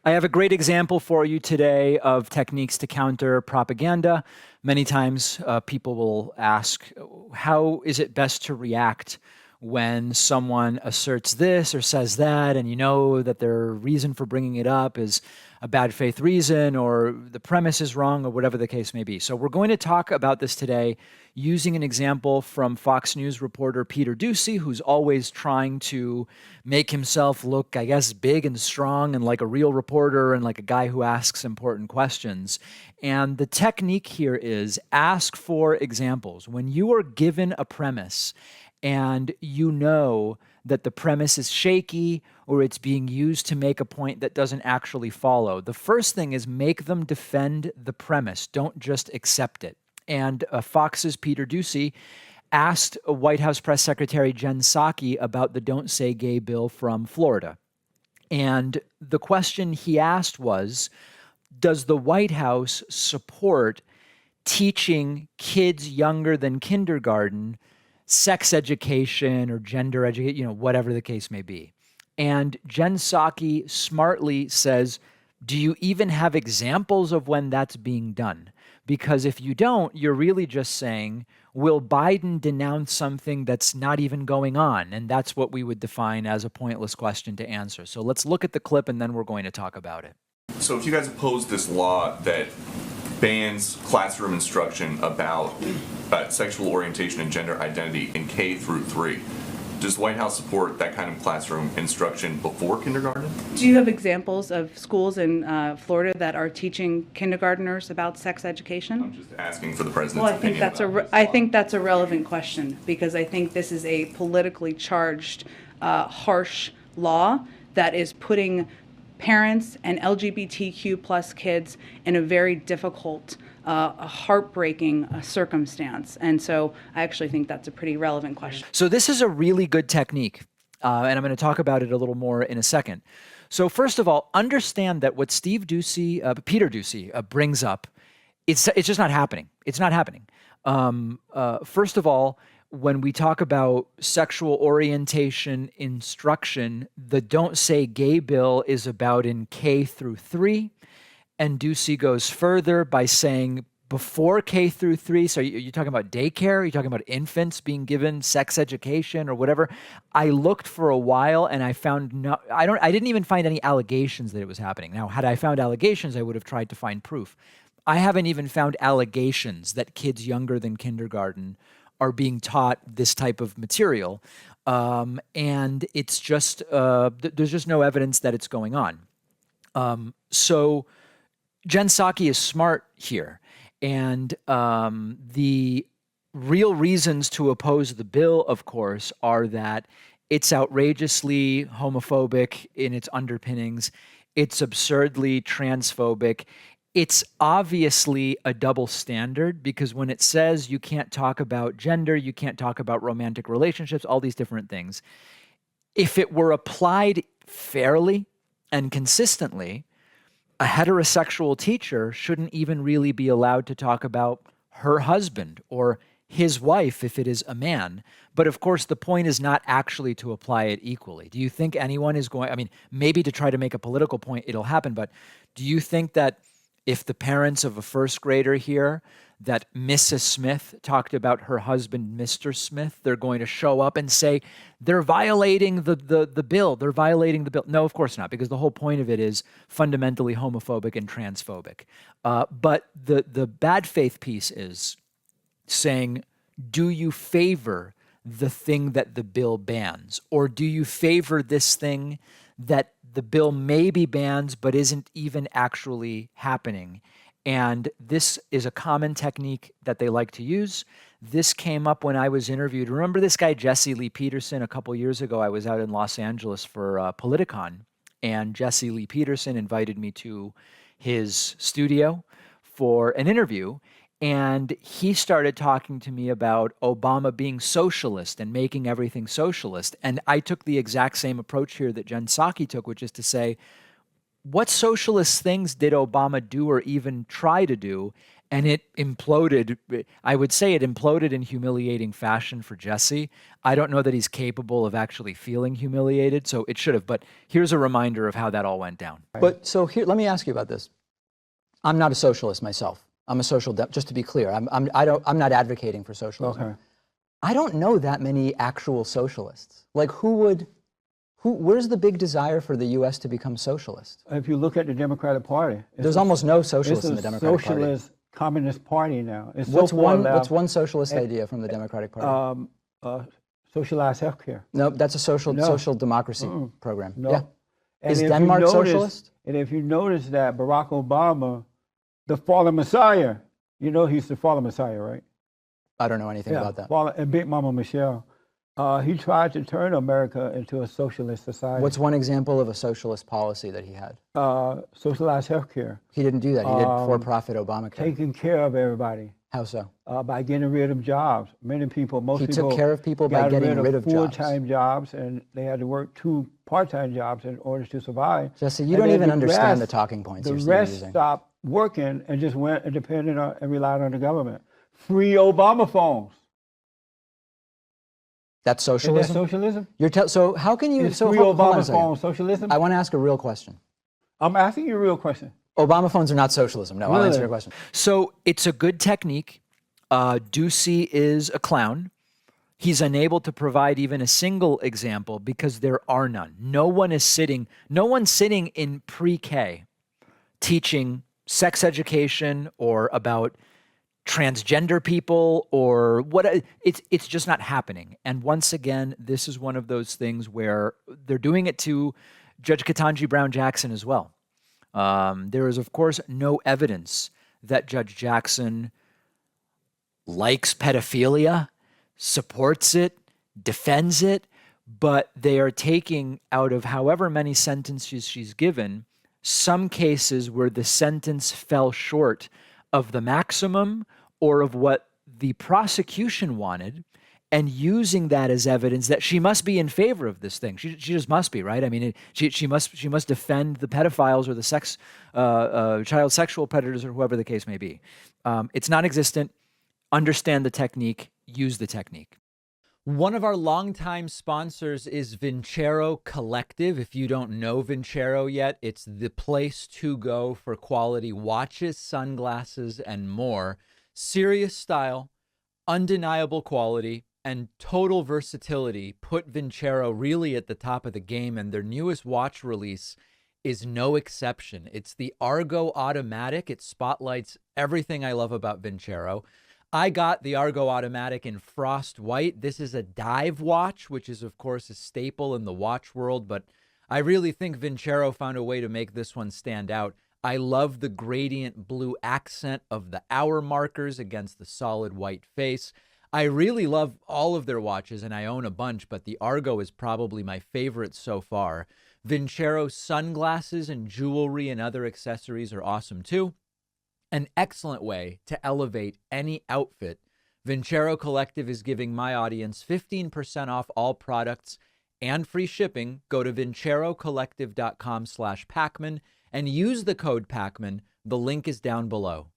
I have a great example for you today of techniques to counter propaganda. Many times people will ask, how is it best to react when someone asserts this or says that, and you know that their reason for bringing it up is a bad faith reason or the premise is wrong or whatever the case may be. So we're going to talk about this today using an example from Fox News reporter Peter Doocy, who's always trying to make himself look, I guess, big and strong and like a real reporter and like a guy who asks important questions. And the technique here is ask for examples. When you are given a premise and you know that the premise is shaky or it's being used to make a point that doesn't actually follow, the first thing is make them defend the premise. Don't just accept it. And Fox's Peter Doocy asked White House Press Secretary Jen Psaki about the Don't Say Gay bill from Florida. And the question he asked was, does the White House support teaching kids younger than kindergarten sex education or gender education, whatever the case may be? And Jen Psaki smartly says, do you even have examples of when that's being done? Because if you don't, you're really just saying, will Biden denounce something that's not even going on? And that's what we would define as a pointless question to answer. So let's look at the clip and then we're going to talk about it. So if you guys oppose this law that bans classroom instruction about sexual orientation and gender identity in K through 3, does the White House support that kind of classroom instruction before kindergarten? Do you have examples of schools in Florida that are teaching kindergarteners about sex education? I'm just asking for the president's opinion. I think that's a relevant question because I think this is a politically charged, harsh law that is putting parents and LGBTQ plus kids in a very difficult, heartbreaking circumstance. And so I actually think that's a pretty relevant question. So this is a really good technique, and I'm going to talk about it a little more in a second. So first of all, understand that what Peter Doocy brings up, it's just not happening. It's not happening. First of all, when we talk about sexual orientation instruction, the Don't Say Gay bill is about in K through 3. And Doocy goes further by saying before K through 3, so you're talking about daycare, are you talking about infants being given sex education or whatever? I looked for a while and I found I didn't even find any allegations that it was happening. Now, had I found allegations, I would have tried to find proof. I haven't even found allegations that kids younger than kindergarten are being taught this type of material. And it's just, there's just no evidence that it's going on. So Jen Psaki is smart here. And the real reasons to oppose the bill, of course, are that it's outrageously homophobic in its underpinnings. It's absurdly transphobic. It's obviously a double standard because when it says you can't talk about gender, you can't talk about romantic relationships, all these different things, if it were applied fairly and consistently, a heterosexual teacher shouldn't even really be allowed to talk about her husband or his wife if it is a man. But of course, the point is not actually to apply it equally. Do you think anyone is going, maybe to try to make a political point, it'll happen, but do you think that if the parents of a first grader hear that Mrs. Smith talked about her husband, Mr. Smith, they're going to show up and say, they're violating the bill, they're violating the bill? No, of course not, because the whole point of it is fundamentally homophobic and transphobic. But the bad faith piece is saying, do you favor the thing that the bill bans? Or do you favor this thing that the bill maybe bans but isn't even actually happening? And this is a common technique that they like to use. This came up when I was interviewed. Remember this guy, Jesse Lee Peterson? A couple years ago, I was out in Los Angeles for Politicon, and Jesse Lee Peterson invited me to his studio for an interview. And he started talking to me about Obama being socialist and making everything socialist. And I took the exact same approach here that Jen Psaki took, which is to say, what socialist things did Obama do or even try to do? And it imploded. I would say it imploded in humiliating fashion for Jesse. I don't know that he's capable of actually feeling humiliated, so it should have. But here's a reminder of how that all went down. But so here, let me ask you about this. I'm not a socialist myself. I'm a just to be clear, I'm not advocating for socialism. Okay. I don't know that many actual socialists. Like where's the big desire for the U.S. to become socialist? If you look at the Democratic Party, There's almost no socialists in the Democratic Party. It's a socialist communist party now. It's What's so far one left, socialist idea from the Democratic Party? socialized healthcare. No, that's a social democracy program. No. Yeah. And Is if you Denmark notice- socialist? And if you notice that Barack Obama, the fallen messiah, you know he's the fallen messiah, right? I don't know anything about that. And Big Mama Michelle, he tried to turn America into a socialist society. What's one example of a socialist policy that he had? Socialized healthcare, He didn't do that. He did for-profit Obamacare. taking care of everybody. How so? By getting rid of jobs. Most He people took care of people by got getting rid of jobs. full-time jobs, and they had to work 2 part-time jobs in order to survive. Jesse, you And don't then even the understand the rest- talking points The you're rest using. stopped working and just went and depended on and relied on the government. Free Obama phones. That's Isn't that socialism? socialism? So how can you? Is So free hold on a Obama second. phones socialism? I want to ask a real question. I'm asking you a real question. Obama phones are not socialism. No, I'll Really? answer your question. So it's a good technique. Doocy is a clown. He's unable to provide even a single example because there are none. No one's sitting in pre-K teaching sex education or about transgender people or what. It's just not happening. And once again, this is one of those things where they're doing it to Judge Ketanji Brown Jackson as well. There is, of course, no evidence that Judge Jackson likes pedophilia, supports it, defends it, but they are taking out of however many sentences she's given, some cases where the sentence fell short of the maximum or of what the prosecution wanted, and using that as evidence that she must be in favor of this thing. She just must be, right? I mean, she must defend the pedophiles or the child sexual predators or whoever the case may be. It's non-existent. Understand the technique. Use the technique. One of our longtime sponsors is Vincero Collective. If you don't know Vincero yet, it's the place to go for quality watches, sunglasses, and more. Serious style, undeniable quality, and total versatility put Vincero really at the top of the game, and their newest watch release is no exception. It's the Argo Automatic. It spotlights everything I love about Vincero. I got the Argo Automatic in frost white. This is a dive watch, which is, of course, a staple in the watch world, but I really think Vincero found a way to make this one stand out. I love the gradient blue accent of the hour markers against the solid white face. I really love all of their watches, and I own a bunch, but the Argo is probably my favorite so far. Vincero sunglasses and jewelry and other accessories are awesome too. An excellent way to elevate any outfit. Vincero Collective is giving my audience 15% off all products and free shipping. Go to vincerocollective.com/Pacman and use the code Pacman. The link is down below.